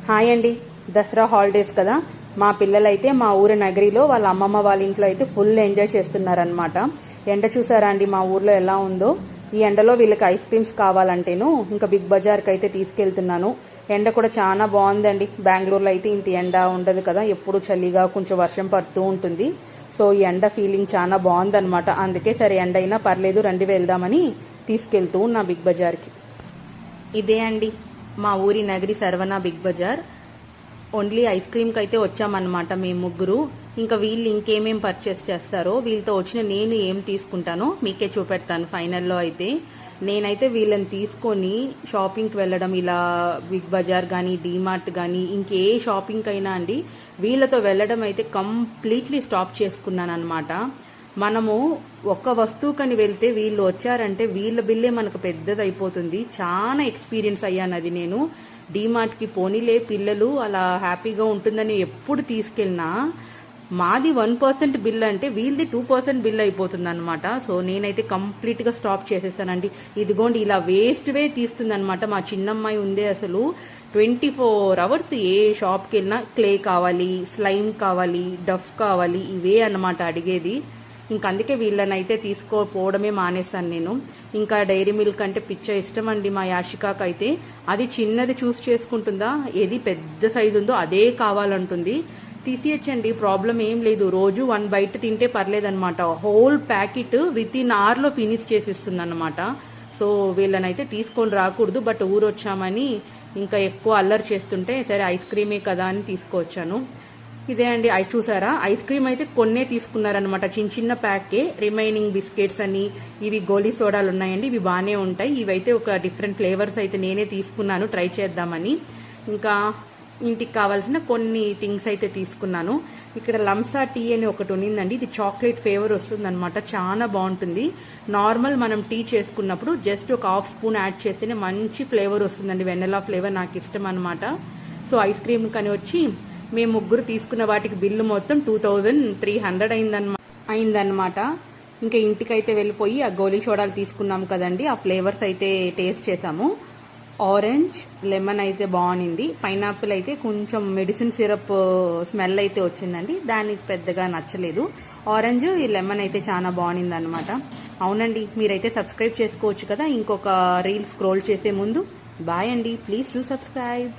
Hi అండి. Dasara holidays కదా, మా పిల్లలైతే మా ఊరి నగరిలో వాళ్ళ అమ్మమ్మ వాళ్ళ ఇంట్లో అయితే ఫుల్ ఎంజాయ్ చేస్తున్నారనమాట. ఎండ చూసారా అండి మా ఊర్లో ఎలా ఉందో. ఈ ఎండలో వీళ్ళకి ఐస్ క్రీమ్స్ కావాలంటేను ఇంకా బిగ్ బజార్కి అయితే తీసుకెళ్తున్నాను. ఎండ కూడా చాలా బాగుందండి. బెంగళూరులో అయితే ఇంత ఎండ ఉండదు కదా, ఎప్పుడు చలిగా కొంచెం వర్షం పడుతూ ఉంటుంది. సో ఈ ఎండ ఫీలింగ్ చాలా బాగుందనమాట. అందుకే సరే ఎండ అయినా పర్లేదు రండి వెళ్దామని తీసుకెళ్తూ ఉన్నా బిగ్ బజార్కి. ఇదే అండి మా ఊరి Nagari Saravana big Bazar. Only ice క్రీమ్కి అయితే వచ్చామన్నమాట మేము ముగ్గురు. ఇంకా వీళ్ళు ఇంకేమేం పర్చేస్ చేస్తారో, వీళ్ళతో వచ్చిన నేను ఏం తీసుకుంటానో మీకే చూపెడతాను ఫైనల్లో. అయితే నేనైతే వీళ్ళని తీసుకొని షాపింగ్కి వెళ్ళడం, ఇలా బిగ్ బజార్ కానీ డీమార్ట్ కానీ ఇంకే షాపింగ్ అయినా అండి వీళ్ళతో వెళ్ళడం అయితే కంప్లీట్లీ స్టాప్ చేసుకున్నాను అనమాట. మనము ఒక్క వస్తువుకని వెళ్తే వీళ్ళు వచ్చారంటే వీళ్ళ బిల్లే మనకు పెద్దది అయిపోతుంది. చాలా ఎక్స్పీరియన్స్ అయ్యాను అది నేను. డీమార్ట్కి పోనీలే పిల్లలు అలా హ్యాపీగా ఉంటుందని ఎప్పుడు తీసుకెళ్ళినా మాది 1% బిల్ అంటే వీళ్ళది 2% బిల్ అయిపోతుంది అనమాట. సో నేనైతే కంప్లీట్గా స్టాప్ చేసేసానండి. ఇదిగోండి ఇలా వేస్ట్వే తీస్తుంది అనమాట. మా చిన్నమ్మాయి ఉందే అసలు 24 అవర్స్ ఏ షాప్కి వెళ్ళినా క్లే కావాలి, స్లైమ్ కావాలి, డఫ్ కావాలి, ఇవే అన్నమాట అడిగేది. ఇంక అందుకే వీళ్ళనైతే తీసుకోపోవడమే మానేస్తాను నేను. ఇంకా డైరీ మిల్క్ అంటే పిచ్చ ఇష్టం అండి మా యాషికాకు. అయితే అది చిన్నది చూస్ చేసుకుంటుందా, ఏది పెద్ద సైజు ఉందో అదే కావాలంటుంది. తీసేయచ్చండి, ప్రాబ్లం ఏం లేదు. రోజు 1 బైట్ తింటే పర్లేదనమాట. హోల్ ప్యాకెట్ విత్ ఇన్ అవర్లో ఫినిష్ చేసిస్తుంది అనమాట. సో వీళ్ళనైతే తీసుకొని రాకూడదు, బట్ ఊరు వచ్చామని ఇంకా ఎక్కువ అల్లరి చేస్తుంటే సరే ఐస్ క్రీమే కదా అని తీసుకొచ్చాను. ఇదే అండి చూసారా, ఐస్ క్రీమ్ అయితే కొన్నే తీసుకున్నారనమాట, చిన్న చిన్న ప్యాకే. రిమైనింగ్ బిస్కెట్స్ అని ఇవి గోలీ సోడాలు ఉన్నాయండి, ఇవి బాగానే ఉంటాయి. ఇవైతే ఒక డిఫరెంట్ ఫ్లేవర్స్ అయితే నేనే తీసుకున్నాను ట్రై చేద్దామని. ఇంకా ఇంటికి కావాల్సిన కొన్ని థింగ్స్ అయితే తీసుకున్నాను. ఇక్కడ లంసా టీ అని ఒకటి ఉన్నిందండి, ఇది చాక్లెట్ ఫ్లేవర్ వస్తుంది అనమాట, చాలా బాగుంటుంది. నార్మల్ మనం టీ చేసుకున్నప్పుడు జస్ట్ ఒక 1/2 స్పూన్ యాడ్ చేస్తేనే మంచి ఫ్లేవర్ వస్తుందండి, వెన్నెలా ఫ్లేవర్ నాకు ఇష్టం అనమాట. సో ఐస్ క్రీమ్ కని వచ్చి మేము ముగ్గురు తీసుకున్న వాటికి బిల్లు మొత్తం 2300 అయిందన్నమాట. ఇంకా ఇంటికైతే వెళ్ళిపోయి ఆ గోలీ సోడాలు తీసుకున్నాము కదండి, ఆ ఫ్లేవర్స్ అయితే టేస్ట్ చేసాము. ఆరెంజ్, లెమన్ అయితే బాగుంది. పైనాపిల్ అయితే కొంచెం మెడిసిన్ సిరప్ స్మెల్ అయితే వచ్చిందండి, దానికి పెద్దగా నచ్చలేదు. ఆరెంజ్, ఈ లెమన్ అయితే చాలా బాగుంది అనమాట. అవునండి, మీరైతే సబ్స్క్రైబ్ చేసుకోవచ్చు కదా ఇంకొక రీల్ స్క్రోల్ చేసే ముందు. బాయ్ అండి, ప్లీజ్ డూ సబ్స్క్రైబ్.